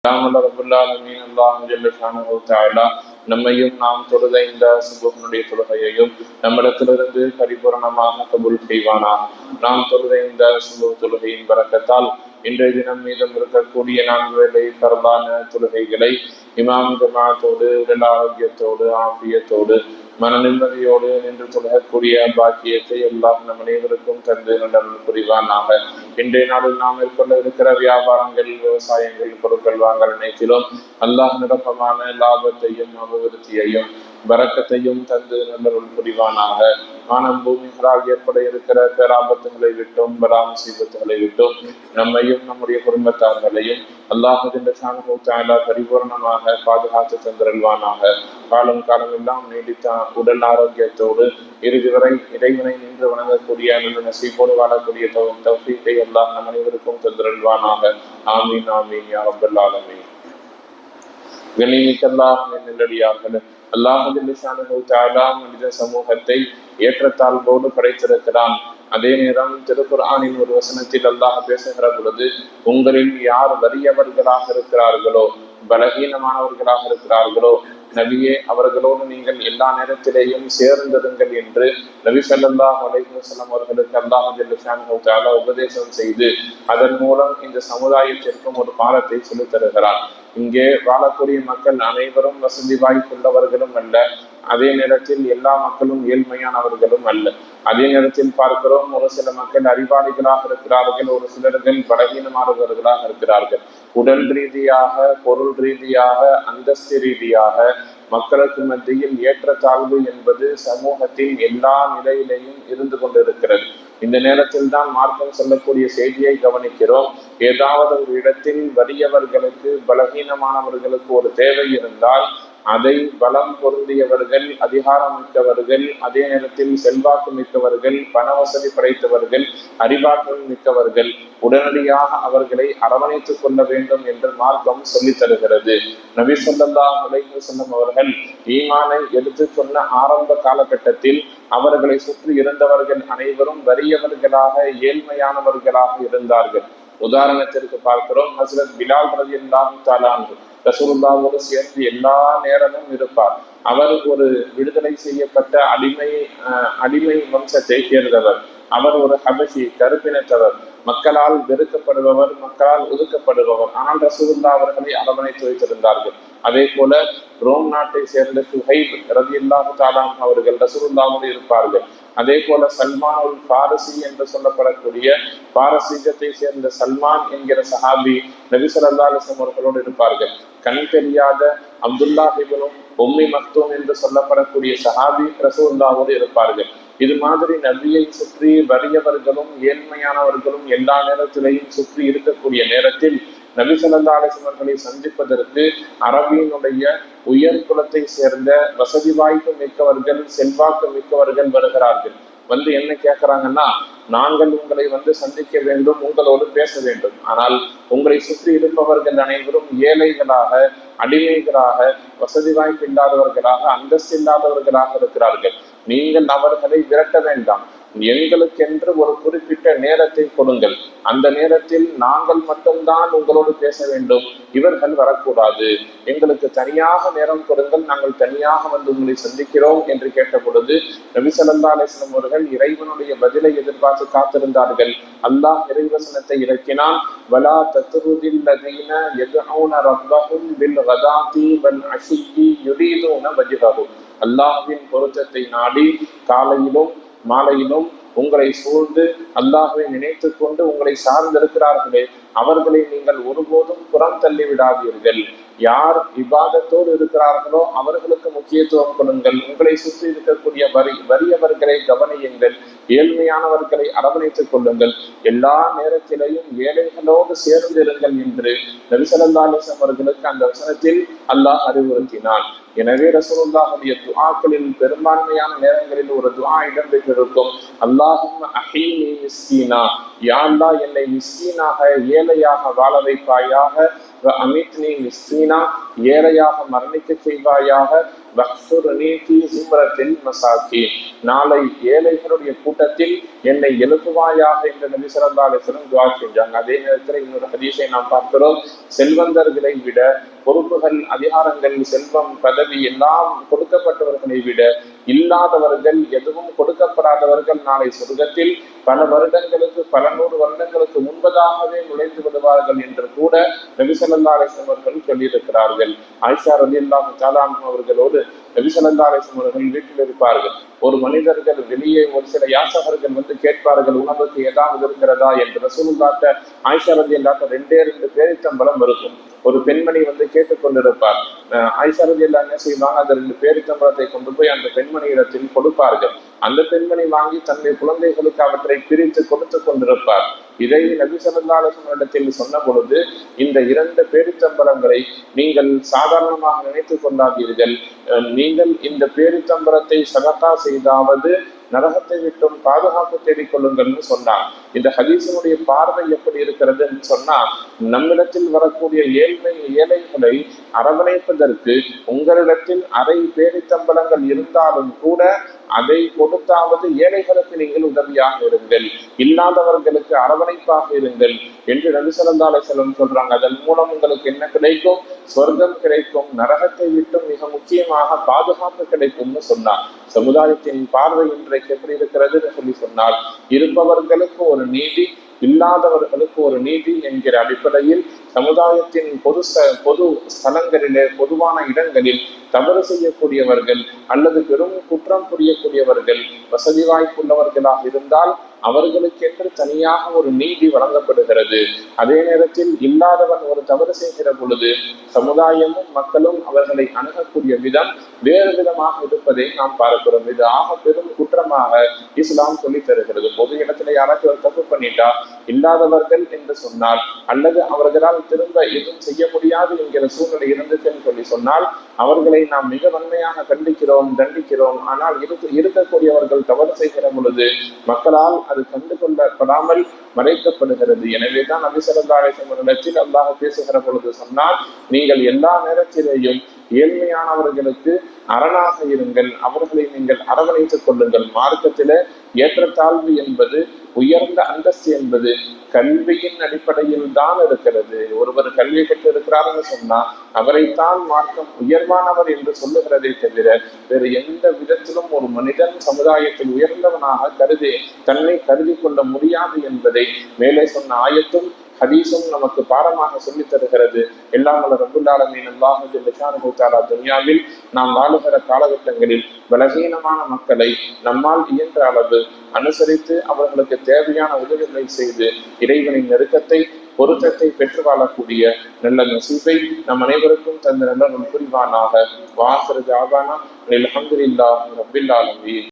ரபுல்லாலமீன் அல்லாஹ் ஜல்ல ஷானஹு தஆலா நம்மையும் நாம் தொழுத இந்த சுபஹனுடைய தொழுகையையும் நம்மிடத்திலிருந்து பரிபூரணமாக கபூல் செய்வானாக. நாம் தொழுத இந்த சுபஹ் தொழுகையின் பரக்கத்தால் இன்றைய தினம் மீதம் இருக்கக்கூடிய 4 வேளை பரவான தொழுகைகளை இமாம் ஜமாத்தோடு உடல் ஆரோக்கியத்தோடு ஆபியத்தோடு மன நிம்மதியோடு நின்று தொழக்கூடிய பாக்கியத்தை எல்லாம் நம் அனைவருக்கும் தந்து நல்லவர்கள் புரிவானாக. இன்றைய நாளில் நாம் மேற்கொள்ள இருக்கிற வியாபாரங்கள், விவசாயங்கள், பொருட்கள் வாங்கல் அனைத்திலும் அல்லாஹ் நிரப்பமான லாபத்தையும் அபிவிருத்தியையும் பரக்கத்தையும் தந்து நல்லவர்கள் புரிவானாக. வானம் பூமிகளால் ஏற்பட இருக்கிற பேராபத்துகளை விட்டும் பராமசீபத்துகளை விட்டும் நம்மையும் நம்முடைய குடும்பத்தார்களையும் அல்லாஹின் ஷானஹு தஆலா பரிபூர்ணமாக பாதுகாத்து தந்திருவானாக. காலம் எல்லாம் நீடித்த உடல் ஆரோக்கியத்தோடு இறுதி வரை இறைவனை நின்று வணங்கக்கூடிய நல்ல நசீபோடு வாழக்கூடிய தௌஃபீக்கை அல்லாஹ் நம் அனைவருக்கும் தந்திருவானாக. ஆமீன் ஆமீன் யா ரப்பல் ஆலமீன். கண்ணியமிக்கல்லாஹ் நல்லடியார்களே, அல்லாஹ் ஷானஹு தஆலா மனித சமூகத்தை ஏற்றத்தாழ்வோடு படைத்திருக்கிறான். அதே நேரம் திருக்குர்ஆனின் ஒரு வசனத்தில் அல்லாஹ் பேசுகிற பொழுது, உங்களில் யார் வறியவர்களாக இருக்கிறார்களோ, பலகீனமானவர்களாக இருக்கிறார்களோ, நபியே அவர்களோடு நீங்கள் எல்லா நேரத்திலேயும் சேர்ந்திருங்கள் என்று நபி ஸல்லல்லாஹு அலைஹி வஸல்லம் அவர்களுக்கு அல்லாஹ் ஜல்ல ஷானஹு தஆலா உபதேசம் செய்து அதன் மூலம் இந்த சமுதாயத்திற்கும் ஒரு பாடத்தை சொல்லித் தருகிறார். இங்கே வாழக்கூடிய மக்கள் அனைவரும் வசதி வாய்ப்புள்ளவர்களும் அல்ல, அதே நேரத்தில் எல்லா மக்களும் ஏழ்மையானவர்களும் அல்ல. அதே நேரத்தில் பார்க்கிறோம், ஒரு சில மக்கள் அறிவாளிகளாக இருக்கிறார்கள், ஒரு சிலர்கள் பலகீனமானவர்களாக இருக்கிறார்கள். உடல் ரீதியாக, பொருள் ரீதியாக, அந்தஸ்து ரீதியாக மக்களுக்கு மத்தியில் ஏற்றத்தாழ்வு என்பது சமூகத்தின் எல்லா நிலையிலையும் இருந்து கொண்டிருக்கிறது. இந்த நேரத்தில் தான் மார்க்கம் சொல்லக்கூடிய செய்தியை கவனிக்கிறோம். ஏதாவது ஒரு இடத்தில் வறியவர்களுக்கு, பலகீனமானவர்களுக்கு ஒரு தேவை இருந்தால் அதை பலம் பொருந்தியவர்கள், அதிகாரம் மிக்கவர்கள், அதே நேரத்தில் செல்வாக்கு மிக்கவர்கள், பண வசதி படைத்தவர்கள், அறிவாற்றல் மிக்கவர்கள் உடனடியாக அவர்களை அரவணைத்துக் கொள்ள வேண்டும் என்று மார்க்கம் சொல்லித் தருகிறது. நபி ஸல்லல்லாஹு அலைஹி வஸல்லம் அவர்கள் ஈமானை எடுத்து சொன்ன ஆரம்ப காலகட்டத்தில் அவர்களை சுற்றி இருந்தவர்கள் அனைவரும் வறியவர்களாக, ஏழ்மையானவர்களாக இருந்தார்கள். உதாரணத்திற்கு பார்க்கிறோம், ஹஸ்ரத் பிலால் ரலியல்லாஹு தஆலா அன்ஹு ரசூலுல்லாஹோடு சேர்த்து எல்லா நேரமும் இருப்பார். அவர் ஒரு விடுதலை செய்யப்பட்ட அடிமை வம்சத்தை சேர்ந்தவர். அவர் ஒரு ஹபஷி, கருப்பினத்தவர், மக்களால் வெறுக்கப்படுபவர், மக்களால் ஒதுக்கப்படுபவர். ஆனால் ரசூலுல்லாஹ் அவர்களை அரவணைத்து வைத்திருந்தார்கள். அதே போல ரோம் நாட்டை சேர்ந்த சுஹைப் ரலியல்லாஹு தஆலா அவர்கள் ரசூலுல்லாஹோடு இருப்பார்கள். அதே போல சல்மான் பாரசி என்று சொல்லப்படக்கூடிய பாரசீகத்தை சேர்ந்த சல்மான் என்கிற சஹாபி நபி ஸல்லல்லாஹு அலைஹி வஸல்லம் அவர்களோடு இருப்பார்கள். கண் தெரியாத அப்துல்லா இப்னு உம்மி மக்தூம் என்று சொல்லப்படக்கூடிய சஹாபி ரசூலுல்லாஹோடு இருப்பார்கள். இது மாதிரி நபியை சுற்றி வறியவர்களும் ஏழ்மையானவர்களும் எல்லா நேரத்திலையும் சுற்றி இருக்கக்கூடிய நேரத்தில் நபி ஸல்லல்லாஹு அலைஹி வஸல்லம் அவர்களை சந்திப்பதற்கு அரபியினுடைய உயர் குலத்தை சேர்ந்த வசதி வாய்ப்பு மிக்கவர்கள், செல்வாக்கு மிக்கவர்கள் வருகிறார்கள். வந்து என்ன கேட்கிறாங்கன்னா, நாங்கள் உங்களை சந்திக்க வேண்டும், உங்களோடு பேச வேண்டும். ஆனால் உங்களை சுற்றி இருப்பவர்கள் அனைவரும் ஏழைகளாக, அடிமைகளாக, வசதி வாய்ப்பு இல்லாதவர்களாக, அந்தஸ்து இல்லாதவர்களாக இருக்கிறார்கள். நீங்கள் அவர்களை விரட்ட வேண்டாம், எங்களுக்கென்று ஒரு குறிப்பிட்ட நேரத்தை கொடுங்கள். அந்த நேரத்தில் நாங்கள் மட்டும்தான் உங்களோடு பேச வேண்டும், இவர்கள் வரக்கூடாது. எங்களுக்கு தனியாக நேரம் கொடுங்கள், நாங்கள் தனியாக உங்களை சந்திக்கிறோம் என்று கேட்ட பொழுது நபி ஸல்லல்லாஹு அலைஹி வஸல்லம் அவர்கள் இறைவனுடைய பதிலை எதிர்பார்த்து காத்திருந்தார்கள். அல்லாஹ் இறைவசனத்தை இறக்கினான். வலா தத்ருதில் லதீன யதுஊன ரப்பஹும் பில் கதாதி வல் அஷியி யுரீதுன வஜ்ஹஹு. அல்லாஹ்வின் பொருத்தத்தை நாடி காலையிலும் மாலையிலும் உங்களை சூழ்ந்து அல்லாஹ்வை நினைத்து கொண்டு உங்களை சார்ந்திருக்கிறார்களே, அவர்களை நீங்கள் ஒருபோதும் புறம் தள்ளி விடாதீர்கள். யார் இபாதத்தோடு இருக்கிறார்களோ அவர்களுக்கு முக்கியத்துவம் கொடுங்கள். உங்களை சுற்றி இருக்கக்கூடிய வறியவர்களை கவனியுங்கள், ஏழ்மையானவர்களை அரவணைத்துக் கொள்ளுங்கள். எல்லா நேரத்திலையும் ஏழைகளோடு சேர்ந்திருங்கள் என்று நபி ஸல்லல்லாஹு அலைஹி வஸல்லம் அவர்களுக்கு அந்த வசனத்தில் அல்லாஹ் அறிவுறுத்தினான். எனவே ரசூலுல்லாஹுடைய துஆக்களில் பெரும்பான்மையான நேரங்களில் ஒரு துஆ இடம்பெற்றிருக்கும். அல்லாஹும்ம அஹீனி மிஸ்கீனா, யா அல்லாஹ் என்னை மிஸ்கீனாக, ஏழையாக வாழ வைப்பாயாக. அமித்னி மிஸ்கீனா, ஏழையாக மரணிக்க செய்வாயாக, வஹ்சுர்னி ஃபீ ஸும்ரத்தில் மசாகீன், நாளை ஏழைகளுடைய கூட்டத்தில் என்னை எழுப்புவாயாக என்று நபி ஸல்லல்லாஹு அலைஹி வஸல்லம் துஆ செஞ்சாங்க. அதே நேரத்தில் இன்னொரு ஹதீஸை நாம் பார்க்கிறோம், செல்வந்தர்களை விட, பொறுப்புகள், அதிகாரங்கள், செல்வம், பதவி எல்லாம் கொடுக்கப்பட்டவர்களை விட இல்லாதவர்கள், எதுவும் கொடுக்கப்படாதவர்கள் நாளை சொர்க்கத்தில் பல வருடங்களுக்கு, பல 100 வருடங்களுக்கு முன்பதாகவே நுழைந்து விடுவார்கள் என்று கூட நபி ஸல்லல்லாஹு அலைஹி வஸல்லம் அவர்கள் சொல்லியிருக்கிறார்கள். ஆயிஷா ரலியல்லாஹு தஆலா அன்ஹா அவர்களோடு நபி ஸல்லல்லாஹு அலைஹி வஸல்லம் அவர்கள் வீட்டில் இருப்பார்கள். ஒரு மனிதர்கள் வெளியே ஒரு சில யாசகர்கள் வந்து கேட்பார்கள், உணவுக்கு ஏதாவது இருக்கிறதா என்று. ரசூலுல்லாஹ்ட்ட ஆயிஷா ரலியல்லாஹு 2 பேரித்தம்பழம் இருக்கும். ஒரு பெண்மணி வந்து கேட்டுக்கொண்டிருப்பார். ஆயிஷா ரலியல்லாஹு என்ன செய்வாங்க, அந்த 2 பேரித்தம்பழத்தை கொண்டு போய் அந்த பெண்மணியிடத்தில் கொடுப்பார்கள். அந்த பெண்மணி வாங்கி தன்னுடைய குழந்தைகளுக்கு அவற்றை பிரித்து கொடுத்து கொண்டிருப்பார். இதை நபி ஸல்லல்லாஹு அலைஹி வஸல்லம் இடத்தில் சொன்ன பொழுது, இந்த 2 பேரித்தம்பழங்களை நீங்கள் சாதாரணமாக நினைத்துக் கொண்டாதீர்கள், நீங்கள் இந்த பேரித்தம்பழத்தை சதகா செய்தாவது நரகத்தை விட்டும் பாதுகாப்பு தேடிக்கொள்ளுங்கள்னு சொன்னார். இந்த ஹதீஸினுடைய பார்வை எப்படி இருக்கிறது என்று சொன்னா, நம்மிடத்தில் வரக்கூடிய ஏழைகளை அரவணைப்பதற்கு உங்களிடத்தில் அரை பேரித்தம்பளங்கள் இருந்தாலும் கூட அதை கொடுத்தாவது ஏழைகளுக்கு நீங்கள் உதவியாக இருங்கள், இல்லாதவர்களுக்கு அரவணைப்பாக இருங்கள் என்று நபி ஸல்லல்லாஹு அலைஹி வஸல்லம் சொல்றாங்க. அதன் மூலம் உங்களுக்கு என்ன கிடைக்கும்? சொர்க்கம் கிடைக்கும், நரகத்தை விட்டு மிக முக்கியமாக பாதுகாப்பு கிடைக்கும்னு சொன்னார். சமுதாயத்தின் பார்வை இன்றைக்கு எப்படி இருக்கிறது சொல்லி சொன்னால், இருப்பவர்களுக்கு ஒரு நீதி, இல்லாதவர்களுக்கு ஒரு நீதி என்கிற அடிப்படையில் சமுதாயத்தின் பொது ஸ்தலங்களிலே, பொதுவான இடங்களில் தவறு செய்யக்கூடியவர்கள் அல்லது பெரும் குற்றம் புரியக்கூடியவர்கள் வசதி வாய்ப்புள்ளவர்களாக இருந்தால் அவர்களுக்கென்று தனியாக ஒரு நீதி வழங்கப்படுகிறது. அதே நேரத்தில் இல்லாதவன் ஒரு தவறு செய்கிற பொழுது சமுதாயமும் மக்களும் அவர்களை அணுகக்கூடிய விதம் வேறு விதமாக இருப்பதை நாம் பார்க்கிறோம். இது ஆக பெரும் குற்றமாக இஸ்லாம் சொல்லி தருகிறது. பொது இடத்துல யாராச்சும் ஒரு தப்பு பண்ணிட்டா, இல்லாதவர்கள் என்று சொன்னால் அல்லது அவர்களால் திரும்ப எதுவும் செய்ய முடியாது என்கிற சூழ்நிலை இருந்துச்சுன்னு சொல்லி சொன்னால் அவர்களை நாம் மிக வன்மையாக கண்டிக்கிறோம், தண்டிக்கிறோம். ஆனால் இருக்கக்கூடியவர்கள் தவறு செய்கிற பொழுது மக்களால் அது கண்டு கொள்ளப்படாமல் மறைக்கப்படுகிறது. எனவே தான் நபி ஸல்லல்லாஹு அலைஹி வஸல்லம் அல்லாஹ் பேசுகிற பொழுது சொன்னால், நீங்கள் எல்லா நேரத்திலேயும் ஏழ்மையானவர்களுக்கு அரணாக இருங்கள், அவர்களை நீங்கள் அரவணைத்துக் கொள்ளுங்கள். மார்க்கத்தில ஏற்றத்தாழ்வு என்பது, உயர்ந்த அந்தஸ்து என்பது கல்வியின் அடிப்படையில் தான் இருக்கிறது. ஒருவர் கல்வி பெற்று இருக்கிறார்னு சொன்னா அவரைத்தான் மார்க்கம் உயர்வானவர் என்று சொல்லுகிறதை தவிர வேறு எந்த விதத்திலும் ஒரு மனிதன் சமுதாயத்தில் உயர்ந்தவனாக தன்னை கருதி கொள்ள முடியாது என்பதை மேலே சொன்ன ஆயத்தும் ஹதீஸும் நமக்கு பாடமாக சொல்லித் தருகிறது. எல்லாம் வல்ல ரப்புல் ஆலமீன் அல்லாஹ் ஜல்ல ஷானுஹு தஆலா துன்யாவில் நாம் வாழுகிற காலகட்டங்களில் பலகீனமான மக்களை நம்மால் இயன்ற அளவு அனுசரித்து அவர்களுக்கு தேவையான உதவிகளை செய்து இறைவனின் நெருக்கத்தை, பொருத்தத்தை பெற்று வாழக்கூடிய நல்ல நசீபை நம் அனைவருக்கும் தந்த நல்ல புரிவானாக. வாஹிரு தஅவானா அல்ஹம்துலில்லாஹி ரப்பில் ஆலமீன்.